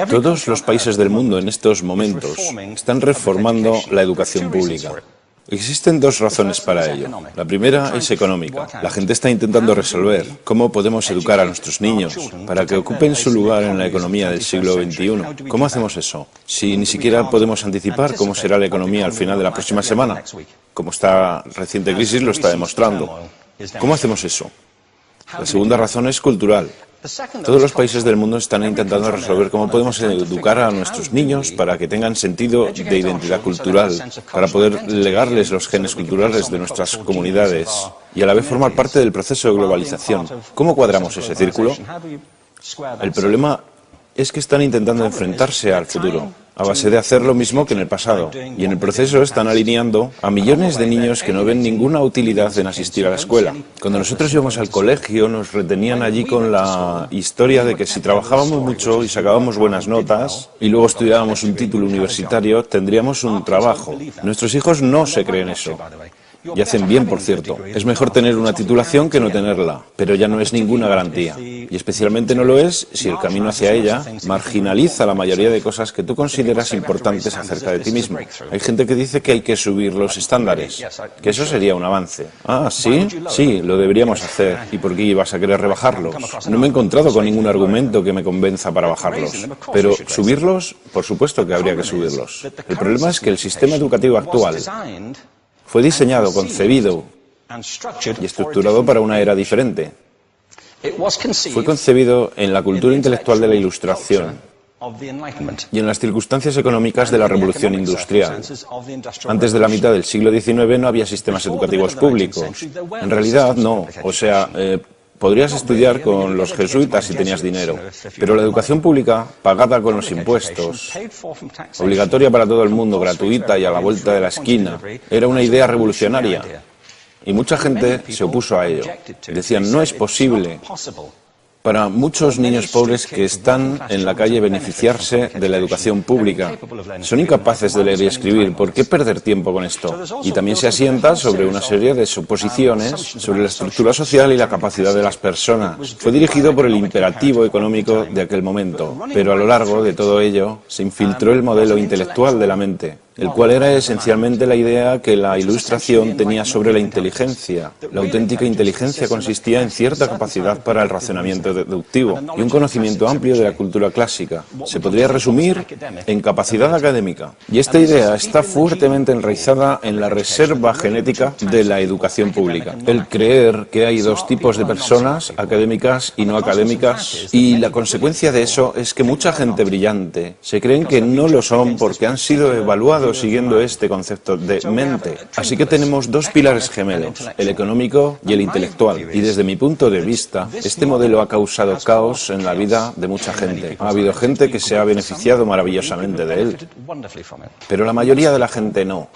Todos los países del mundo en estos momentos están reformando la educación pública. Existen dos razones para ello. La primera es económica. La gente está intentando resolver cómo podemos educar a nuestros niños para que ocupen su lugar en la economía del siglo XXI. ¿Cómo hacemos eso? Si ni siquiera podemos anticipar cómo será la economía al final de la próxima semana, como esta reciente crisis lo está demostrando. ¿Cómo hacemos eso? La segunda razón es cultural. Todos los países del mundo están intentando resolver cómo podemos educar a nuestros niños para que tengan sentido de identidad cultural, para poder legarles los genes culturales de nuestras comunidades y a la vez formar parte del proceso de globalización. ¿Cómo cuadramos ese círculo? El problema es que están intentando enfrentarse al futuro, a base de hacer lo mismo que en el pasado. Y en el proceso están alineando a millones de niños que no ven ninguna utilidad en asistir a la escuela. Cuando nosotros íbamos al colegio nos retenían allí con la historia de que si trabajábamos mucho y sacábamos buenas notas y luego estudiábamos un título universitario, tendríamos un trabajo. Nuestros hijos no se creen eso. Y hacen bien, por cierto. Es mejor tener una titulación que no tenerla, pero ya no es ninguna garantía. Y especialmente no lo es si el camino hacia ella marginaliza la mayoría de cosas que tú consideras importantes acerca de ti mismo. Hay gente que dice que hay que subir los estándares, que eso sería un avance. Ah, ¿sí? Sí, lo deberíamos hacer. ¿Y por qué ibas a querer rebajarlos? No me he encontrado con ningún argumento que me convenza para bajarlos. Pero subirlos, por supuesto que habría que subirlos. El problema es que el sistema educativo actual fue diseñado, concebido y estructurado para una era diferente. Fue concebido en la cultura intelectual de la Ilustración y en las circunstancias económicas de la Revolución Industrial. Antes de la mitad del siglo XIX no había sistemas educativos públicos. En realidad no. O sea, podrías estudiar con los jesuitas si tenías dinero, pero la educación pública, pagada con los impuestos, obligatoria para todo el mundo, gratuita y a la vuelta de la esquina, era una idea revolucionaria. Y mucha gente se opuso a ello. Decían, no es posible para muchos niños pobres que están en la calle beneficiarse de la educación pública. Son incapaces de leer y escribir. ¿Por qué perder tiempo con esto? Y también se asienta sobre una serie de suposiciones sobre la estructura social y la capacidad de las personas. Fue dirigido por el imperativo económico de aquel momento, pero a lo largo de todo ello se infiltró el modelo intelectual de la mente, el cual era esencialmente la idea que la Ilustración tenía sobre la inteligencia. La auténtica inteligencia consistía en cierta capacidad para el razonamiento deductivo y un conocimiento amplio de la cultura clásica. Se podría resumir en capacidad académica. Y esta idea está fuertemente enraizada en la reserva genética de la educación pública. El creer que hay dos tipos de personas, académicas y no académicas, y la consecuencia de eso es que mucha gente brillante se creen que no lo son porque han sido evaluados siguiendo este concepto de mente. Así que tenemos dos pilares gemelos, el económico y el intelectual. Y desde mi punto de vista, este modelo ha causado caos en la vida de mucha gente. Ha habido gente que se ha beneficiado maravillosamente de él, pero la mayoría de la gente no.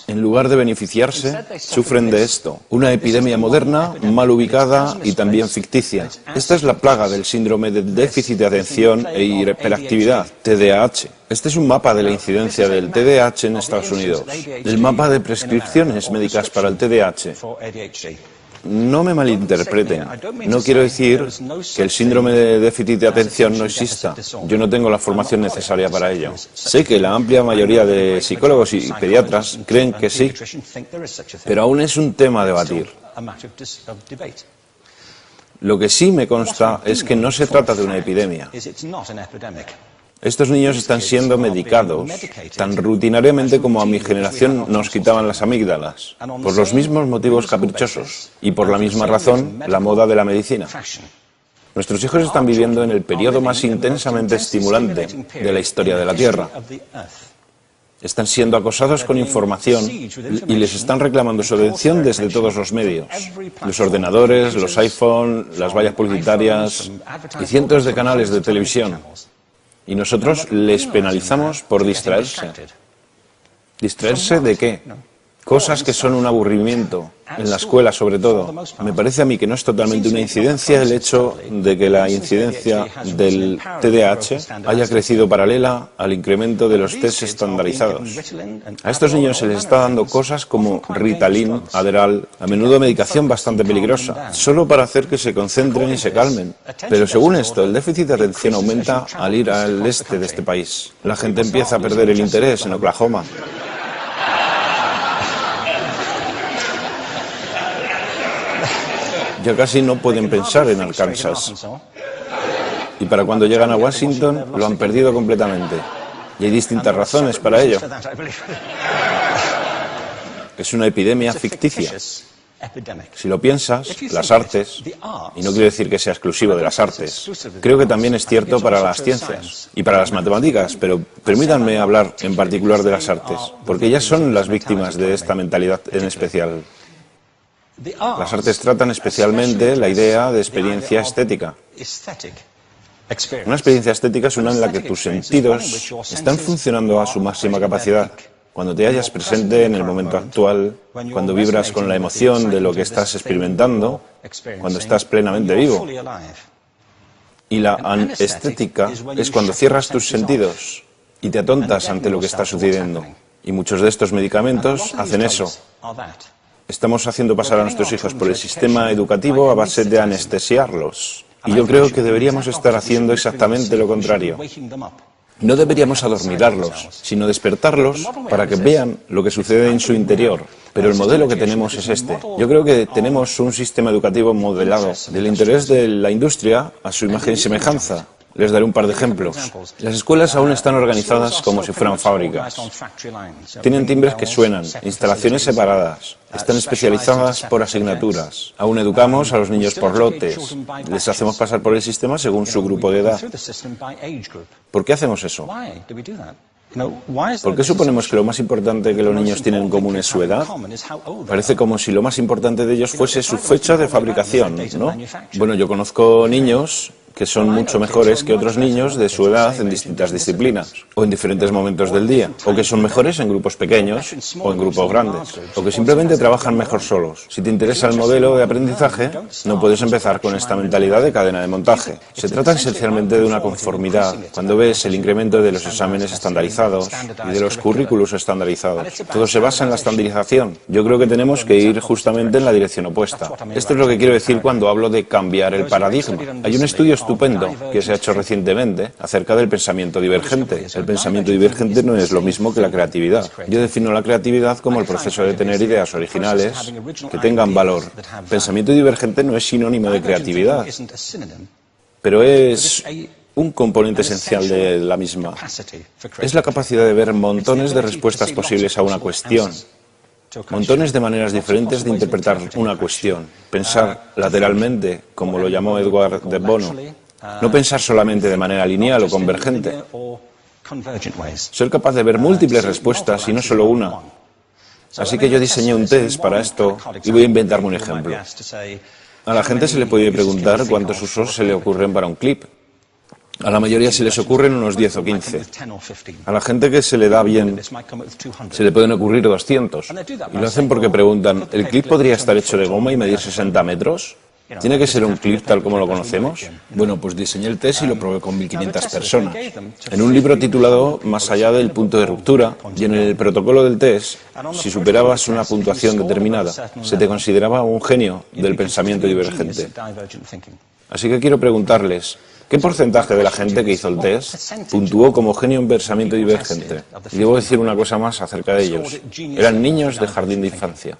En lugar de beneficiarse, sufren de esto. Una epidemia moderna, mal ubicada y también ficticia. Esta es la plaga del síndrome de déficit de atención e hiperactividad, TDAH. Este es un mapa de la incidencia del TDAH en Estados Unidos. El mapa de prescripciones médicas para el TDAH. No me malinterpreten. No quiero decir que el síndrome de déficit de atención no exista. Yo no tengo la formación necesaria para ello. Sé que la amplia mayoría de psicólogos y pediatras creen que sí, pero aún es un tema a debatir. Lo que sí me consta es que no se trata de una epidemia. Estos niños están siendo medicados tan rutinariamente como a mi generación nos quitaban las amígdalas, por los mismos motivos caprichosos y por la misma razón, la moda de la medicina. Nuestros hijos están viviendo en el periodo más intensamente estimulante de la historia de la Tierra. Están siendo acosados con información y les están reclamando su atención desde todos los medios. Los ordenadores, los iPhone, las vallas publicitarias y cientos de canales de televisión. Y nosotros les penalizamos por distraerse. ¿Distraerse de qué? Cosas que son un aburrimiento, en la escuela sobre todo. Me parece a mí que no es totalmente una incidencia el hecho de que la incidencia del TDAH haya crecido paralela al incremento de los test estandarizados. A estos niños se les está dando cosas como Ritalin, Adderall, a menudo medicación bastante peligrosa, solo para hacer que se concentren y se calmen. Pero según esto, el déficit de atención aumenta al ir al este de este país. La gente empieza a perder el interés en Oklahoma. Ya casi no pueden pensar en Arkansas. Y para cuando llegan a Washington, lo han perdido completamente. Y hay distintas razones para ello. Es una epidemia ficticia. Si lo piensas, las artes, y no quiero decir que sea exclusivo de las artes, creo que también es cierto para las ciencias y para las matemáticas, pero permítanme hablar en particular de las artes, porque ellas son las víctimas de esta mentalidad en especial. Las artes tratan especialmente la idea de experiencia estética. Una experiencia estética es una en la que tus sentidos están funcionando a su máxima capacidad. Cuando te hallas presente en el momento actual, cuando vibras con la emoción de lo que estás experimentando, cuando estás plenamente vivo. Y la anestética es cuando cierras tus sentidos y te atontas ante lo que está sucediendo. Y muchos de estos medicamentos hacen eso. Estamos haciendo pasar a nuestros hijos por el sistema educativo a base de anestesiarlos. Y yo creo que deberíamos estar haciendo exactamente lo contrario. No deberíamos adormilarlos, sino despertarlos para que vean lo que sucede en su interior. Pero el modelo que tenemos es este. Yo creo que tenemos un sistema educativo modelado del interés de la industria a su imagen y semejanza. Les daré un par de ejemplos. Las escuelas aún están organizadas como si fueran fábricas. Tienen timbres que suenan, instalaciones separadas, están especializadas por asignaturas. Aún educamos a los niños por lotes. Les hacemos pasar por el sistema según su grupo de edad. ¿Por qué hacemos eso? ¿Por qué suponemos que lo más importante que los niños tienen en común es su edad? Parece como si lo más importante de ellos fuese su fecha de fabricación, ¿no? Bueno, yo conozco niños que son mucho mejores que otros niños de su edad en distintas disciplinas, o en diferentes momentos del día, o que son mejores en grupos pequeños, o en grupos grandes, o que simplemente trabajan mejor solos. Si te interesa el modelo de aprendizaje, no puedes empezar con esta mentalidad de cadena de montaje. Se trata esencialmente de una conformidad. Cuando ves el incremento de los exámenes estandarizados y de los currículos estandarizados, todo se basa en la estandarización. Yo creo que tenemos que ir justamente en la dirección opuesta. Esto es lo que quiero decir cuando hablo de cambiar el paradigma. Hay un estudio estupendo que se ha hecho recientemente acerca del pensamiento divergente. El pensamiento divergente no es lo mismo que la creatividad. Yo defino la creatividad como el proceso de tener ideas originales que tengan valor. Pensamiento divergente no es sinónimo de creatividad, pero es un componente esencial de la misma. Es la capacidad de ver montones de respuestas posibles a una cuestión. Montones de maneras diferentes de interpretar una cuestión. Pensar lateralmente, como lo llamó Edward de Bono. No pensar solamente de manera lineal o convergente. Ser capaz de ver múltiples respuestas y no solo una. Así que yo diseñé un test para esto y voy a inventarme un ejemplo. A la gente se le puede preguntar cuántos usos se le ocurren para un clip. A la mayoría se les ocurren unos 10 o 15. A la gente que se le da bien, se le pueden ocurrir 200. Y lo hacen porque preguntan, ¿el clip podría estar hecho de goma y medir 60 metros? ¿Tiene que ser un clip tal como lo conocemos? Bueno, pues diseñé el test y lo probé con 1.500 personas. En un libro titulado Más allá del punto de ruptura, y en el protocolo del test, si superabas una puntuación determinada, se te consideraba un genio del pensamiento divergente. Así que quiero preguntarles, ¿qué porcentaje de la gente que hizo el test puntuó como genio en pensamiento divergente? Y debo decir una cosa más acerca de ellos. Eran niños de jardín de infancia.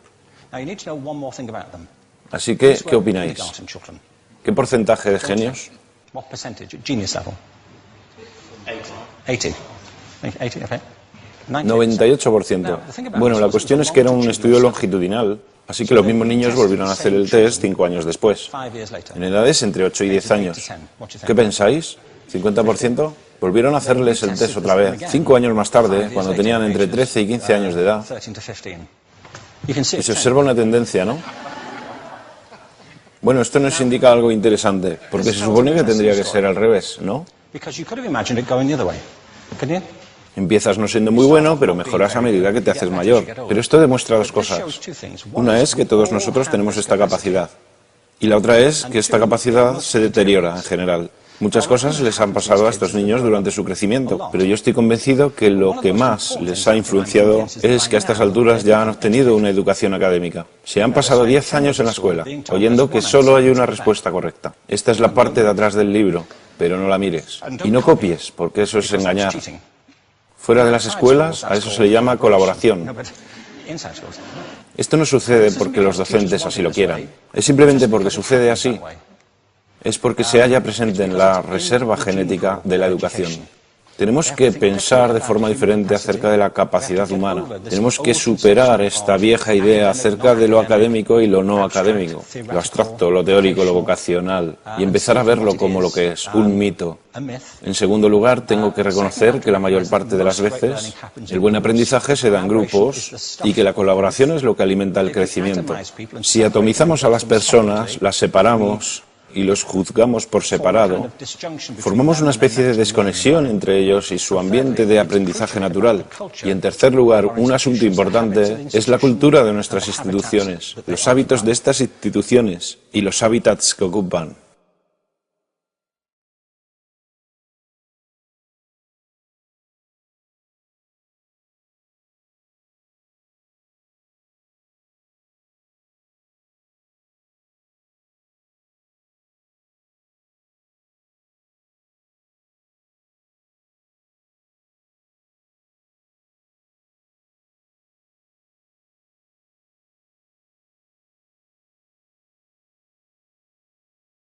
Así que, ¿qué opináis? ¿Qué porcentaje de genios? 98%. Bueno, la cuestión es que era un estudio longitudinal, así que los mismos niños volvieron a hacer el test 5 años después, en edades entre 8 y 10 años. ¿Qué pensáis? ¿50%? Volvieron a hacerles el test otra vez, 5 años más tarde, cuando tenían entre 13 y 15 años de edad. Y se observa una tendencia, ¿no? Bueno, esto nos indica algo interesante, porque se supone que tendría que ser al revés, ¿no? Empiezas no siendo muy bueno, pero mejoras a medida que te haces mayor. Pero esto demuestra dos cosas. Una es que todos nosotros tenemos esta capacidad. Y la otra es que esta capacidad se deteriora en general. Muchas cosas les han pasado a estos niños durante su crecimiento, pero yo estoy convencido que lo que más les ha influenciado es que a estas alturas ya han obtenido una educación académica. Se han pasado 10 años en la escuela, oyendo que solo hay una respuesta correcta. Esta es la parte de atrás del libro, pero no la mires. Y no copies, porque eso es engañar. Fuera de las escuelas, a eso se le llama colaboración. Esto no sucede porque los docentes así lo quieran, es simplemente porque sucede así. Es porque se halla presente en la reserva genética de la educación. Tenemos que pensar de forma diferente acerca de la capacidad humana. Tenemos que superar esta vieja idea acerca de lo académico y lo no académico, lo abstracto, lo teórico, lo vocacional, y empezar a verlo como lo que es, un mito. En segundo lugar, tengo que reconocer que la mayor parte de las veces el buen aprendizaje se da en grupos y que la colaboración es lo que alimenta el crecimiento. Si atomizamos a las personas, las separamos y los juzgamos por separado, formamos una especie de desconexión entre ellos y su ambiente de aprendizaje natural. Y en tercer lugar, un asunto importante es la cultura de nuestras instituciones, los hábitos de estas instituciones y los hábitats que ocupan.